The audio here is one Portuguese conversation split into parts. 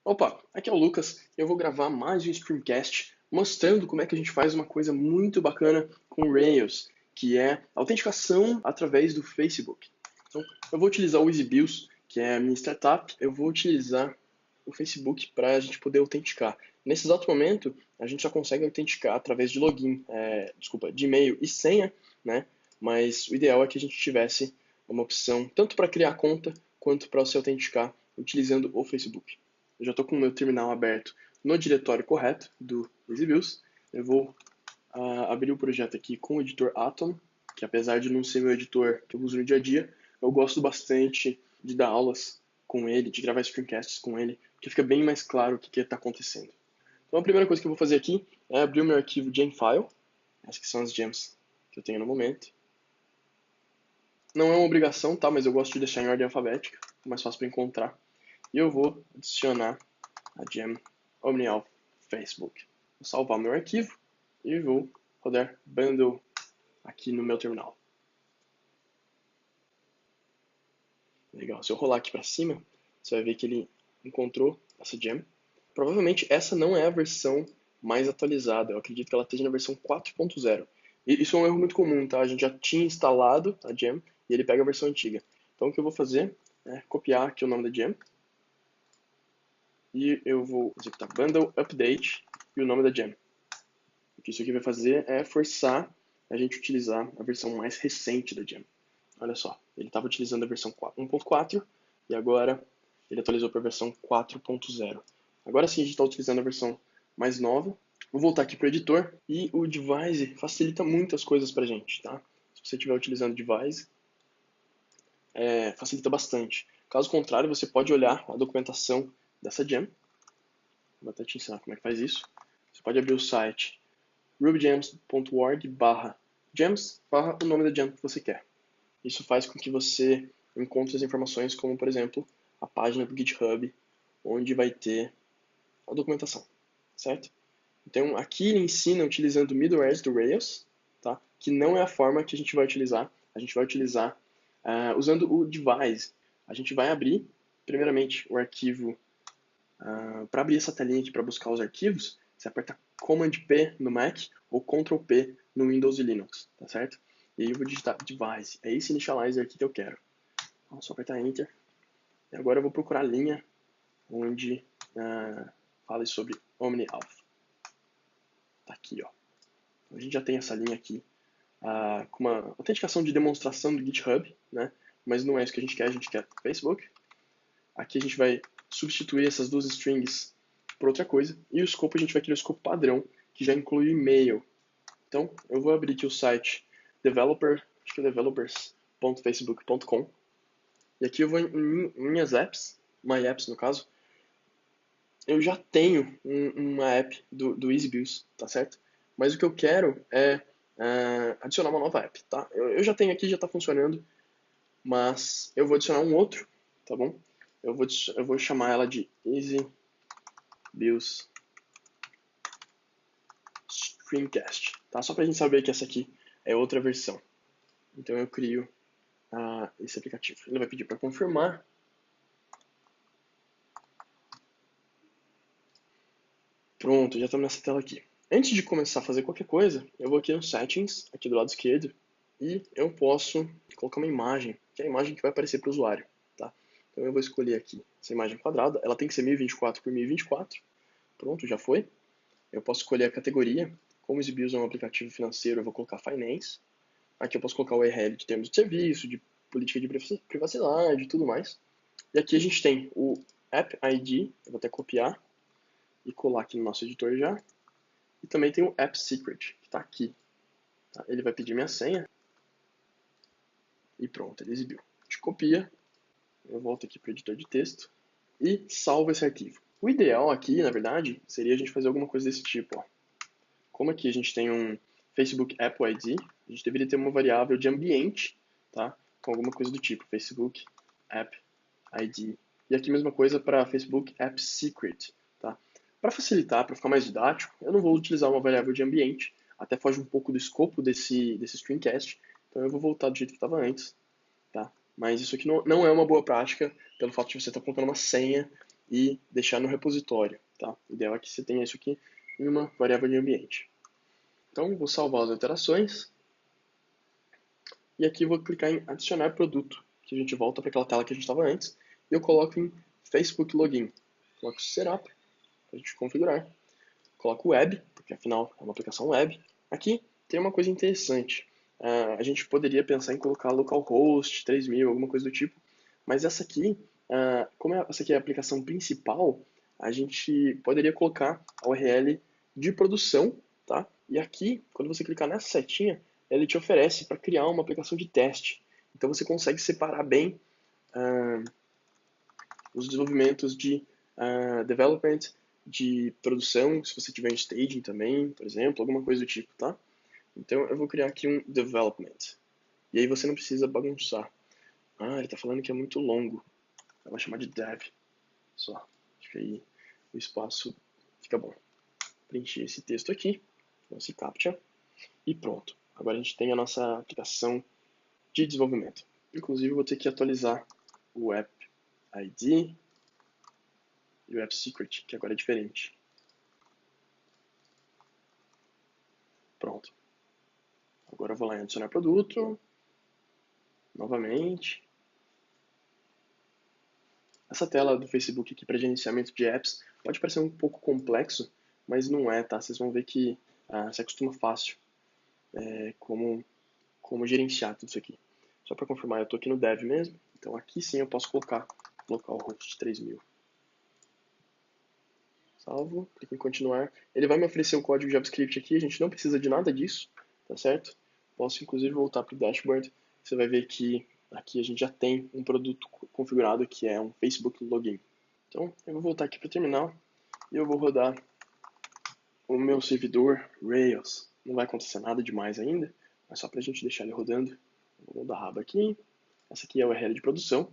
Opa, aqui é o Lucas. Eu vou gravar mais um Streamcast mostrando como é que a gente faz uma coisa muito bacana com Rails, que é autenticação através do Facebook. Então, eu vou utilizar o EasyBills, que é a minha startup. Eu vou utilizar o Facebook para a gente poder autenticar. Nesse exato momento, a gente já consegue autenticar através de login, de e-mail e senha, né? Mas o ideal é que a gente tivesse uma opção tanto para criar conta quanto para se autenticar utilizando o Facebook. Eu já estou com o meu terminal aberto no diretório correto do EasyBills. Eu vou abrir o projeto aqui com o editor Atom, que apesar de não ser meu editor que eu uso no dia a dia, eu gosto bastante de dar aulas com ele, de gravar screencasts com ele, porque fica bem mais claro o que está acontecendo. Então a primeira coisa que eu vou fazer aqui é abrir o meu arquivo Gemfile, essas que são as gems que eu tenho no momento. Não é uma obrigação, tá? Mas eu gosto de deixar em ordem alfabética, é mais fácil para encontrar. E eu vou adicionar a gem OmniAlpha Facebook. Vou salvar meu arquivo e vou rodar bundle aqui no meu terminal. Legal, se eu rolar aqui para cima, você vai ver que ele encontrou essa gem. Provavelmente essa não é a versão mais atualizada, eu acredito que ela esteja na versão 4.0. E isso é um erro muito comum, tá? A gente já tinha instalado a gem e ele pega a versão antiga. Então o que eu vou fazer é copiar aqui o nome da gem e eu vou executar bundle update e o nome da gem. O que isso aqui vai fazer é forçar a gente utilizar a versão mais recente da gem. Olha só, ele estava utilizando a versão 1.4 e agora ele atualizou para a versão 4.0. Agora sim a gente está utilizando a versão mais nova. Vou voltar aqui para o editor e o Devise facilita muitas coisas para a gente, tá? Se você estiver utilizando o Devise, facilita bastante. Caso contrário, você pode olhar a documentação dessa gem. Vou até te ensinar como é que faz isso. Você pode abrir o site rubygems.org/gems, o nome da gem que você quer. Isso faz com que você encontre as informações como, por exemplo, a página do GitHub, onde vai ter a documentação, certo? Então, aqui ele ensina utilizando o middlewares do Rails, tá? Que não é a forma que a gente vai utilizar. A gente vai utilizar usando o Devise. A gente vai abrir, primeiramente, o arquivo. Para abrir essa telinha aqui para buscar os arquivos, você aperta Command P no Mac ou Ctrl P no Windows e Linux, tá certo? E aí eu vou digitar Devise, é esse initializer aqui que eu quero. Então, só apertar Enter. E agora eu vou procurar a linha onde fala sobre OmniAlpha. Tá aqui, ó. Então, a gente já tem essa linha aqui com uma autenticação de demonstração do GitHub, né? Mas não é isso que a gente quer Facebook. Aqui a gente vai substituir essas duas strings por outra coisa. E o escopo, a gente vai criar o escopo padrão, que já inclui o e-mail. Então, eu vou abrir aqui o site developers.facebook.com. E aqui eu vou em minhas apps, my apps no caso. Eu já tenho uma app do EasyBills, tá certo? Mas o que eu quero é adicionar uma nova app, tá? Eu já tenho aqui, já está funcionando, mas eu vou adicionar um outro, tá bom? Eu vou chamar ela de EasyBills Streamcast, tá? Só pra gente saber que essa aqui é outra versão. Então eu crio esse aplicativo. Ele vai pedir para confirmar. Pronto, já estamos nessa tela aqui. Antes de começar a fazer qualquer coisa, eu vou aqui no Settings, aqui do lado esquerdo, e eu posso colocar uma imagem, que é a imagem que vai aparecer para o usuário, tá? Então eu vou escolher aqui essa imagem quadrada, ela tem que ser 1024 por 1024. Pronto, já foi. Eu posso escolher a categoria. Como o EasyBills é um aplicativo financeiro, eu vou colocar Finance. Aqui eu posso colocar o URL de termos de serviço, de política de privacidade e tudo mais. E aqui a gente tem o App ID, eu vou até copiar e colar aqui no nosso editor já. E também tem o App Secret, que está aqui. Tá? Ele vai pedir minha senha. E pronto, ele exibiu. A gente copia, eu volto aqui para o editor de texto e salvo esse arquivo. O ideal aqui, na verdade, seria a gente fazer alguma coisa desse tipo. Ó. Como aqui a gente tem um Facebook App ID, a gente deveria ter uma variável de ambiente, tá? Com alguma coisa do tipo Facebook App ID. E aqui mesma coisa para Facebook App Secret, tá? Para facilitar, para ficar mais didático, eu não vou utilizar uma variável de ambiente, até foge um pouco do escopo desse screencast, então eu vou voltar do jeito que estava antes, tá? Mas isso aqui não é uma boa prática, pelo fato de você estar colocando uma senha e deixar no repositório, tá? O ideal é que você tenha isso aqui em uma variável de ambiente. Então, vou salvar as alterações. E aqui eu vou clicar em adicionar produto, que a gente volta para aquela tela que a gente estava antes. E eu coloco em Facebook Login. Coloco Setup, para a gente configurar. Coloco Web, porque afinal é uma aplicação web. Aqui tem uma coisa interessante. A gente poderia pensar em colocar localhost 3000, alguma coisa do tipo. Mas essa aqui, como essa aqui é a aplicação principal, a gente poderia colocar a URL de produção, tá? E aqui, quando você clicar nessa setinha, ele te oferece para criar uma aplicação de teste. Então você consegue separar bem os desenvolvimentos de development, de produção, se você tiver em staging também, por exemplo, alguma coisa do tipo, tá? Então eu vou criar aqui um development. E aí você não precisa bagunçar. Ele está falando que é muito longo. Eu vou chamar de dev. Só. Acho que aí o espaço fica bom. Preencher esse texto aqui, esse captcha, e pronto. Agora a gente tem a nossa aplicação de desenvolvimento. Inclusive eu vou ter que atualizar o app ID e o app secret, que agora é diferente. Pronto. Agora eu vou lá em adicionar produto. Novamente. Essa tela do Facebook aqui para gerenciamento de apps pode parecer um pouco complexo, mas não é, tá? Vocês vão ver que se acostuma fácil como gerenciar tudo isso aqui. Só para confirmar, eu estou aqui no dev mesmo, então aqui sim eu posso colocar localhost 3000. Salvo, clico em continuar. Ele vai me oferecer o código JavaScript aqui, a gente não precisa de nada disso, tá certo? Posso inclusive voltar para o dashboard, você vai ver que aqui a gente já tem um produto configurado que é um Facebook Login. Então eu vou voltar aqui para o terminal e eu vou rodar o meu servidor Rails. Não vai acontecer nada demais ainda, mas só para a gente deixar ele rodando. Eu vou dar a aba aqui. Essa aqui é a URL de produção.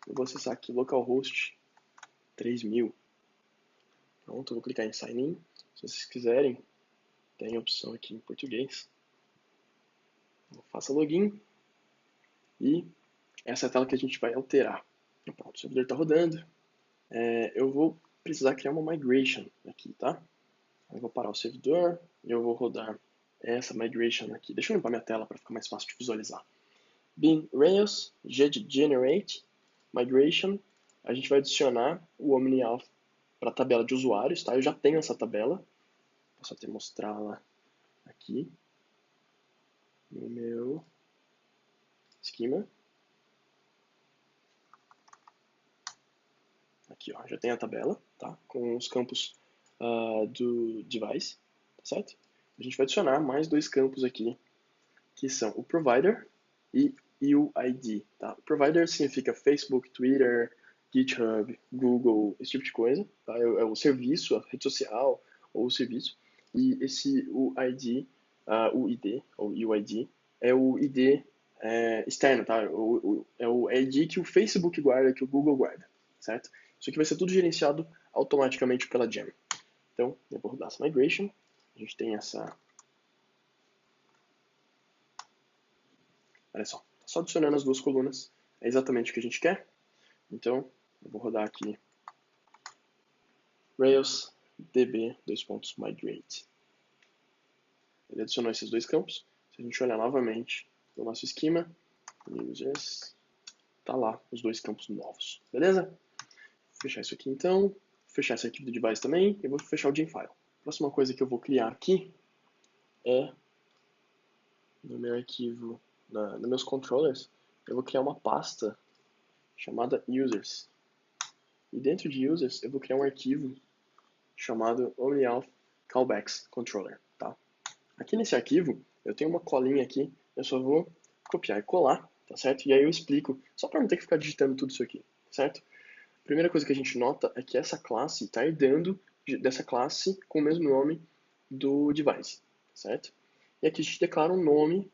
Eu vou acessar aqui localhost 3000. Pronto, eu vou clicar em Sign In. Se vocês quiserem, tem a opção aqui em português. Faça login. E essa é a tela que a gente vai alterar. Pronto, o servidor está rodando. Eu vou precisar criar uma migration aqui, tá? Eu vou parar o servidor e eu vou rodar essa migration aqui. Deixa eu limpar minha tela para ficar mais fácil de visualizar. Bin Rails, generate, migration. A gente vai adicionar o OmniAuth para a tabela de usuários, tá? Eu já tenho essa tabela. Posso até mostrá-la aqui no meu esquema. Aqui, ó, já tem a tabela, tá? Com os campos do device, tá certo? A gente vai adicionar mais dois campos aqui, que são o provider e o ID, tá? O provider significa Facebook, Twitter, GitHub, Google, esse tipo de coisa, tá? É o serviço, a rede social ou o serviço. E o ID, o ID, ou UID, é o ID externo, tá? É o ID que o Facebook guarda, que o Google guarda, certo? Isso aqui vai ser tudo gerenciado automaticamente pela Gem. Então, eu vou rodar essa migration. A gente tem essa... Olha só, só adicionando as duas colunas. É exatamente o que a gente quer. Então, eu vou rodar aqui Rails db migrate. Ele adicionou esses dois campos. Se a gente olhar novamente no nosso esquema, users, tá lá os dois campos novos. Beleza? Vou fechar isso aqui então. Vou fechar esse arquivo do device também. E vou fechar o Gemfile. A próxima coisa que eu vou criar aqui é no meu arquivo, nos meus controllers, eu vou criar uma pasta chamada users. E dentro de users eu vou criar um arquivo chamado OmniAuth Callbacks Controller, tá? Aqui nesse arquivo eu tenho uma colinha aqui, eu só vou copiar e colar, tá certo? E aí eu explico, só para não ter que ficar digitando tudo isso aqui, certo? A primeira coisa que a gente nota é que essa classe está herdando dessa classe com o mesmo nome do device, certo? E aqui a gente declara um nome,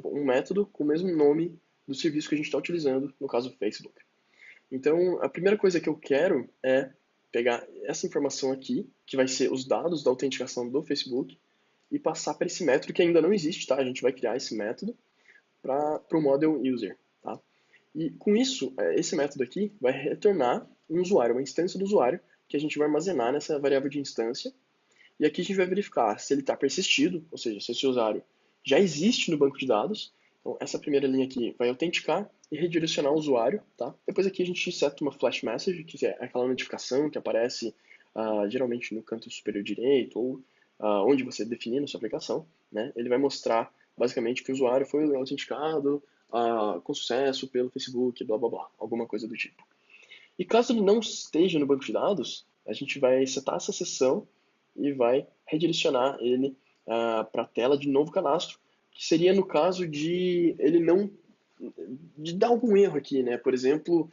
um método com o mesmo nome do serviço que a gente está utilizando, no caso o Facebook. Então, a primeira coisa que eu quero é pegar essa informação aqui, que vai ser os dados da autenticação do Facebook, e passar para esse método que ainda não existe, tá? A gente vai criar esse método para o model user, tá? E com isso, esse método aqui vai retornar um usuário, uma instância do usuário, que a gente vai armazenar nessa variável de instância. E aqui a gente vai verificar se ele está persistido, ou seja, se esse usuário já existe no banco de dados. Então, essa primeira linha aqui vai autenticar e redirecionar o usuário, tá? Depois aqui a gente seta uma flash message, que é aquela notificação que aparece geralmente no canto superior direito ou onde você definir na sua aplicação, né? Ele vai mostrar basicamente que o usuário foi autenticado com sucesso pelo Facebook, blá blá blá, alguma coisa do tipo. E caso ele não esteja no banco de dados, a gente vai setar essa sessão e vai redirecionar ele para a tela de novo cadastro, que seria no caso de ele não de dar algum erro aqui, né? Por exemplo,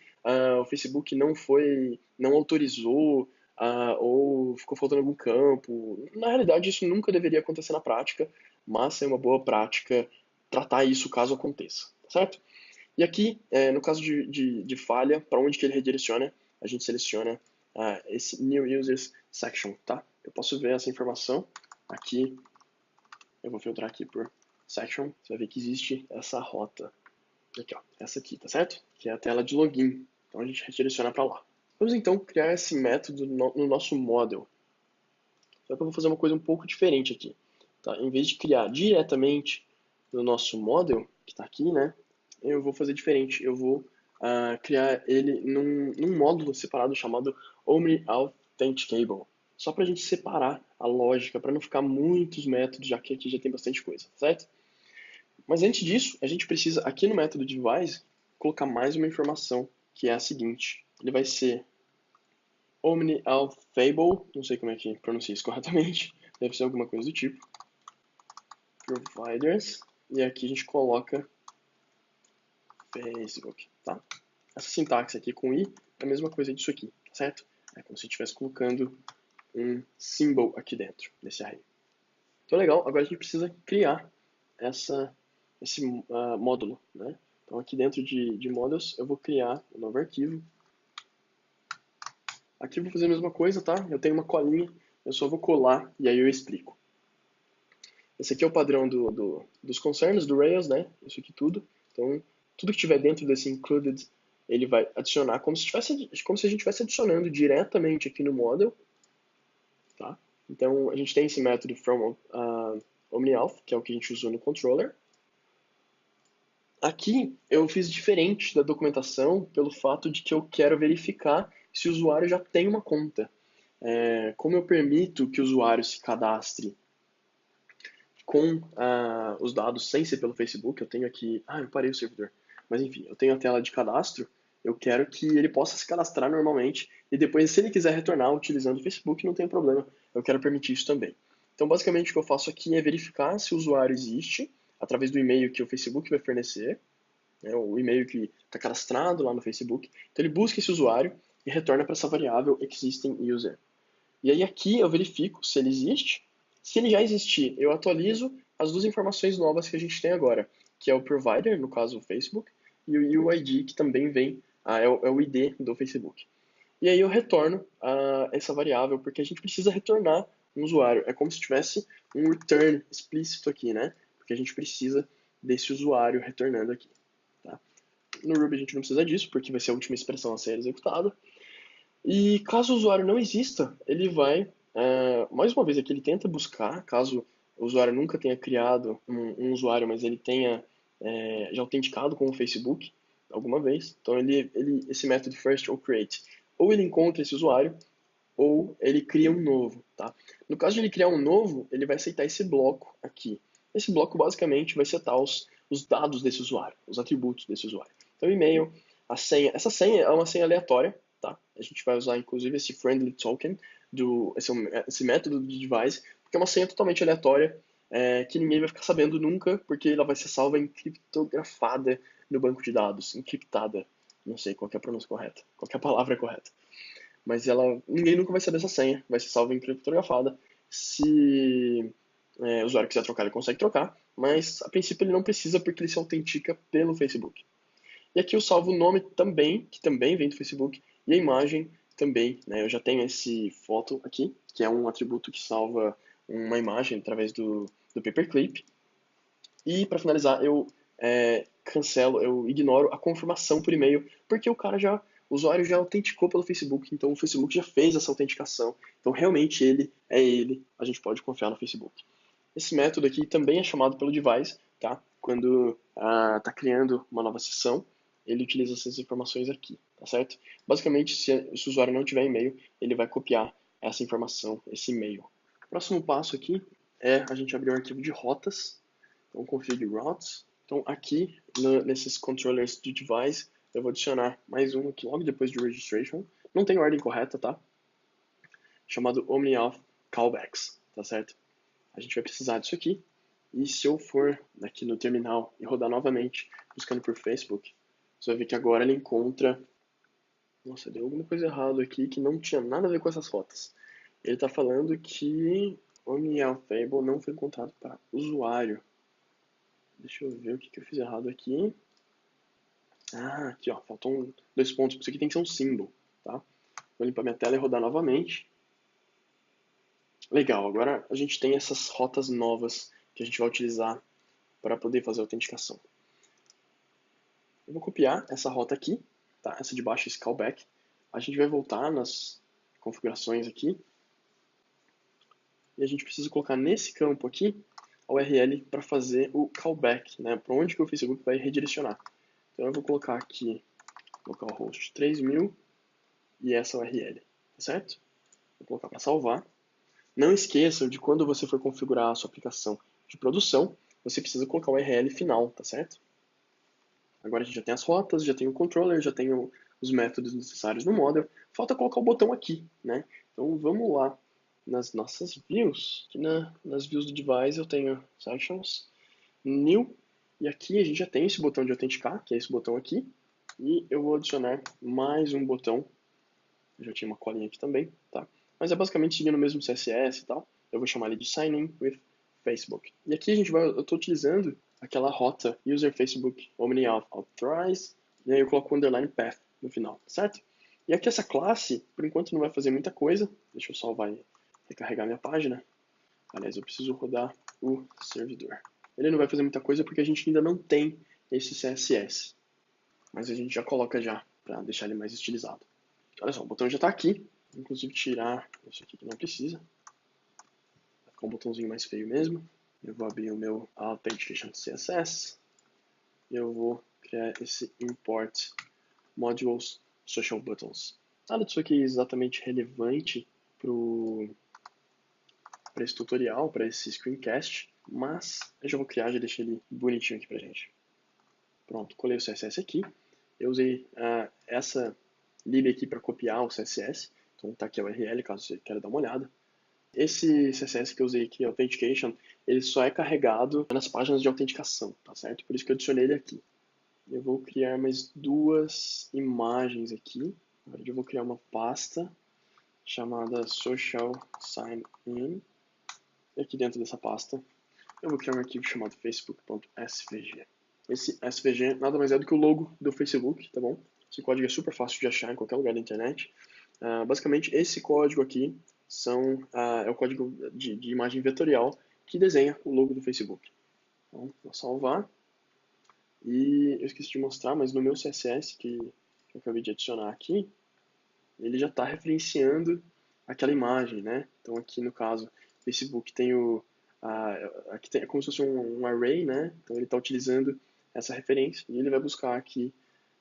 o Facebook não autorizou ou ficou faltando algum campo. Na realidade, isso nunca deveria acontecer na prática, mas é uma boa prática tratar isso caso aconteça, tá certo? E aqui, no caso de falha, para onde que ele redireciona, a gente seleciona esse New Users Section, tá? Eu posso ver essa informação aqui, eu vou filtrar aqui por Section, você vai ver que existe essa rota. Aqui, ó, essa aqui, tá certo? Que é a tela de login. Então a gente redireciona para lá. Vamos então criar esse método no nosso model. Só que eu vou fazer uma coisa um pouco diferente aqui. Tá? Em vez de criar diretamente no nosso model, que está aqui, né? Eu vou fazer diferente. Eu vou criar ele num módulo separado chamado Omni Authenticable. Só para a gente separar a lógica, para não ficar muitos métodos, já que aqui já tem bastante coisa, certo? Mas antes disso, a gente precisa, aqui no método device, colocar mais uma informação, que é a seguinte. Ele vai ser OmniAuthable, não sei como é que pronuncia isso corretamente, deve ser alguma coisa do tipo, providers, e aqui a gente coloca Facebook, tá? Essa sintaxe aqui com i é a mesma coisa disso aqui, certo? É como se estivesse colocando um symbol aqui dentro desse array. Então legal, agora a gente precisa criar esse módulo, né? Então aqui dentro de models eu vou criar um novo arquivo. Aqui eu vou fazer a mesma coisa, tá? Eu tenho uma colinha, eu só vou colar e aí eu explico. Esse aqui é o padrão dos concerns, do Rails, né? Isso aqui tudo. Então, tudo que tiver dentro desse included, ele vai adicionar como se a gente estivesse adicionando diretamente aqui no model, tá? Então, a gente tem esse método from OmniAuth, que é o que a gente usou no controller. Aqui, eu fiz diferente da documentação pelo fato de que eu quero verificar se o usuário já tem uma conta. Como eu permito que o usuário se cadastre com os dados sem ser pelo Facebook, eu tenho aqui... eu parei o servidor. Mas enfim, eu tenho a tela de cadastro, eu quero que ele possa se cadastrar normalmente e depois, se ele quiser retornar utilizando o Facebook, não tem problema, eu quero permitir isso também. Então, basicamente, o que eu faço aqui é verificar se o usuário existe através do e-mail que o Facebook vai fornecer, né, o e-mail que está cadastrado lá no Facebook. Então, ele busca esse usuário e retorna para essa variável existing user. E aí aqui eu verifico se ele existe. Se ele já existir, eu atualizo as duas informações novas que a gente tem agora, que é o provider, no caso o Facebook, e o UID, que também vem, é o ID do Facebook. E aí eu retorno essa variável, porque a gente precisa retornar um usuário. É como se tivesse um return explícito aqui, né? Porque a gente precisa desse usuário retornando aqui. Tá? No Ruby a gente não precisa disso, porque vai ser a última expressão a ser executada. E caso o usuário não exista, ele vai, mais uma vez aqui, ele tenta buscar, caso o usuário nunca tenha criado um usuário, mas ele tenha já autenticado com o Facebook alguma vez. Então, esse método first ou create, ou ele encontra esse usuário, ou ele cria um novo, tá? No caso de ele criar um novo, ele vai aceitar esse bloco aqui. Esse bloco, basicamente, vai setar os dados desse usuário, os atributos desse usuário. Então, e-mail, a senha. Essa senha é uma senha aleatória, tá? A gente vai usar, inclusive, esse friendly token, esse método de device, porque é uma senha totalmente aleatória, que ninguém vai ficar sabendo nunca, porque ela vai ser salva encriptografada no banco de dados. Encriptada. Não sei qual é a pronúncia correta, qual é a palavra correta. Mas ninguém nunca vai saber essa senha, vai ser salva encriptografada. Se o usuário quiser trocar, ele consegue trocar, mas a princípio ele não precisa porque ele se autentica pelo Facebook. E aqui eu salvo o nome também, que também vem do Facebook, e a imagem também, né? Eu já tenho esse foto aqui, que é um atributo que salva uma imagem através do paperclip. E para finalizar, eu cancelo, eu ignoro a confirmação por e-mail, porque o cara já O usuário já autenticou pelo Facebook, então o Facebook já fez essa autenticação. Então realmente ele é ele, a gente pode confiar no Facebook. Esse método aqui também é chamado pelo device, tá? Quando está criando uma nova sessão, ele utiliza essas informações aqui, tá certo? Basicamente, se o usuário não tiver e-mail, ele vai copiar essa informação, esse e-mail. O próximo passo aqui é a gente abrir um arquivo de rotas, então config routes. Então aqui, nesses controllers de device, eu vou adicionar mais um aqui logo depois de registration. Não tem ordem correta, tá? Chamado OmniAuth callbacks, tá certo? A gente vai precisar disso aqui. E se eu for aqui no terminal e rodar novamente, buscando por Facebook, você vai ver que agora ele encontra... Nossa, deu alguma coisa errada aqui que não tinha nada a ver com essas rotas. Ele está falando que OmniAuthTable não foi encontrado para usuário. Deixa eu ver o que eu fiz errado aqui. Ah, aqui ó, faltam 2 pontos. Isso aqui tem que ser um symbol, tá? Vou limpar minha tela e rodar novamente. Legal, agora a gente tem essas rotas novas que a gente vai utilizar para poder fazer a autenticação. Eu vou copiar essa rota aqui, tá? Essa de baixo, esse callback. A gente vai voltar nas configurações aqui. E a gente precisa colocar nesse campo aqui a URL para fazer o callback, né? Para onde que o Facebook vai redirecionar. Então eu vou colocar aqui localhost 3000 e essa URL, tá certo? Vou colocar para salvar. Não esqueçam de quando você for configurar a sua aplicação de produção, você precisa colocar o URL final, tá certo? Agora a gente já tem as rotas, já tem o controller, já tem os métodos necessários no model. Falta colocar o botão aqui, né? Então vamos lá nas nossas views. Aqui nas views do device eu tenho sections, new, e aqui a gente já tem esse botão de autenticar, que é esse botão aqui. E eu vou adicionar mais um botão. Eu já tinha uma colinha aqui também, tá? Mas é basicamente seguindo o mesmo CSS e tal. Eu vou chamar ele de Sign In with Facebook. E aqui eu estou utilizando aquela rota User Facebook OmniAuth Authorize, e aí eu coloco o underline path no final, certo? E aqui essa classe, por enquanto não vai fazer muita coisa. Deixa eu salvar e recarregar minha página. Aliás, eu preciso rodar o servidor. Ele não vai fazer muita coisa porque a gente ainda não tem esse CSS. Mas a gente já coloca já, para deixar ele mais estilizado. Olha só, o botão já está aqui. Inclusive tirar isso aqui que não precisa. Vai ficar um botãozinho mais feio mesmo. Eu vou abrir o meu Authentication CSS. E eu vou criar esse Import Modules Social Buttons. Nada disso aqui é exatamente relevante para esse tutorial, para esse screencast. Mas eu já vou criar, já deixei ele bonitinho aqui pra gente. Pronto, colei o CSS aqui. Eu usei essa lib aqui para copiar o CSS. Então tá aqui a URL, caso você queira dar uma olhada. Esse CSS que eu usei aqui, Authentication, ele só é carregado nas páginas de autenticação, tá certo? Por isso que eu adicionei ele aqui. Eu vou criar mais 2 imagens aqui. Agora eu vou criar uma pasta chamada Social Sign In. E aqui dentro dessa pasta, eu vou criar um arquivo chamado facebook.svg. Esse SVG nada mais é do que o logo do Facebook, tá bom? Esse código é super fácil de achar em qualquer lugar da internet. Basicamente, esse código aqui é o código de imagem vetorial que desenha o logo do Facebook. Então, vou salvar. E eu esqueci de mostrar, mas no meu CSS, que eu acabei de adicionar aqui, ele já está referenciando aquela imagem, né? Então, aqui no caso, o Facebook tem aqui é como se fosse um array, né? Então, ele está utilizando essa referência e ele vai buscar aqui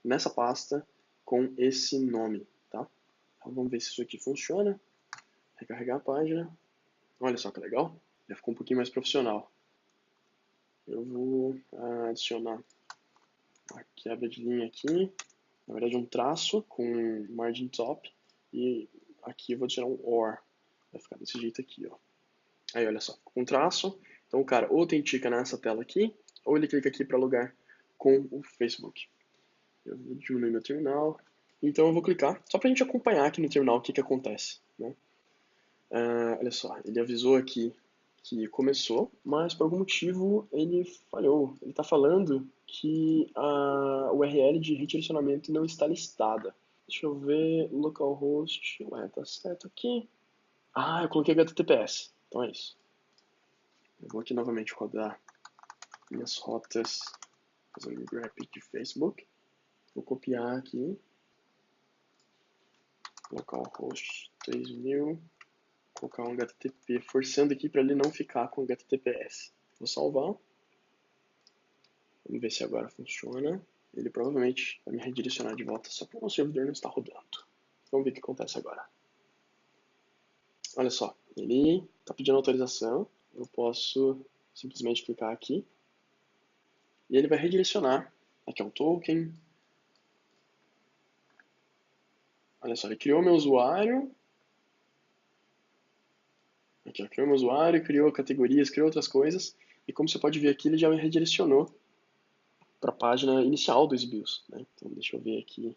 nessa pasta com esse nome, tá? Então, vamos ver se isso aqui funciona. Recarregar a página. Olha só que legal. Já ficou um pouquinho mais profissional. Eu vou adicionar a quebra de linha aqui. Na verdade, um traço com margin top. E aqui eu vou adicionar um OR. Vai ficar desse jeito aqui, ó. Aí, olha só, com um traço. Então, o cara ou autentica nessa tela aqui, ou ele clica aqui para logar com o Facebook. Eu vou diminuir meu terminal. Então, eu vou clicar, só para a gente acompanhar aqui no terminal o que acontece, né? Olha só, ele avisou aqui que começou, mas por algum motivo ele falhou. Ele está falando que a URL de redirecionamento não está listada. Deixa eu ver, localhost, ué, tá certo aqui. Eu coloquei HTTPS, então é isso. Eu vou aqui novamente rodar minhas rotas, fazendo um grep de Facebook. Vou copiar aqui. localhost 3000, colocar um HTTP, forçando aqui para ele não ficar com HTTPS. Vou salvar. Vamos ver se agora funciona. Ele provavelmente vai me redirecionar de volta só porque o servidor não está rodando. Vamos ver o que acontece agora. Olha só, ele está pedindo autorização. Eu posso simplesmente clicar aqui. E ele vai redirecionar. Aqui é um token. Olha só, ele criou meu usuário. Aqui, ó, criou meu usuário, criou categorias, criou outras coisas. E como você pode ver aqui, ele já me redirecionou para a página inicial do SBIOS, né? Então, deixa eu ver aqui.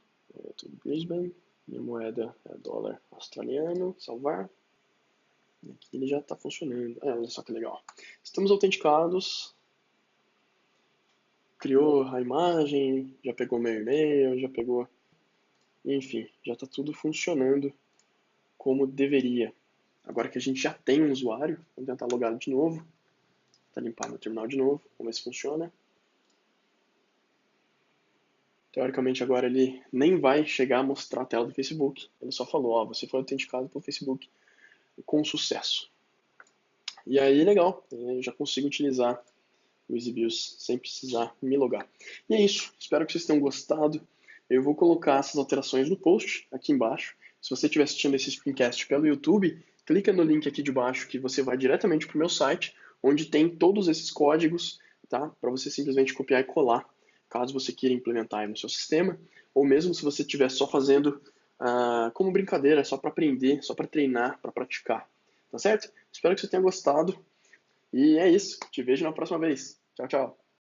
Estou em Brisbane. Minha moeda é dólar australiano. Salvar. Aqui ele já está funcionando. Olha só que legal. Estamos autenticados. Criou a imagem, já pegou meu e-mail, já pegou... Enfim, já está tudo funcionando como deveria. Agora que a gente já tem um usuário, vamos tentar logar de novo. Vou limpar meu terminal de novo, vamos ver se funciona. Teoricamente agora ele nem vai chegar a mostrar a tela do Facebook. Ele só falou, ó, você foi autenticado pelo Facebook com sucesso. E aí, legal, eu já consigo utilizar o EasyBios sem precisar me logar. E é isso, espero que vocês tenham gostado. Eu vou colocar essas alterações no post aqui embaixo. Se você estiver assistindo esse screencast pelo YouTube, clica no link aqui de baixo que você vai diretamente para o meu site, onde tem todos esses códigos, tá? Para você simplesmente copiar e colar, caso você queira implementar aí no seu sistema, ou mesmo se você estiver só fazendo como brincadeira, só para aprender, só para treinar, para praticar. Tá certo? Espero que você tenha gostado. E é isso. Te vejo na próxima vez. Tchau, tchau.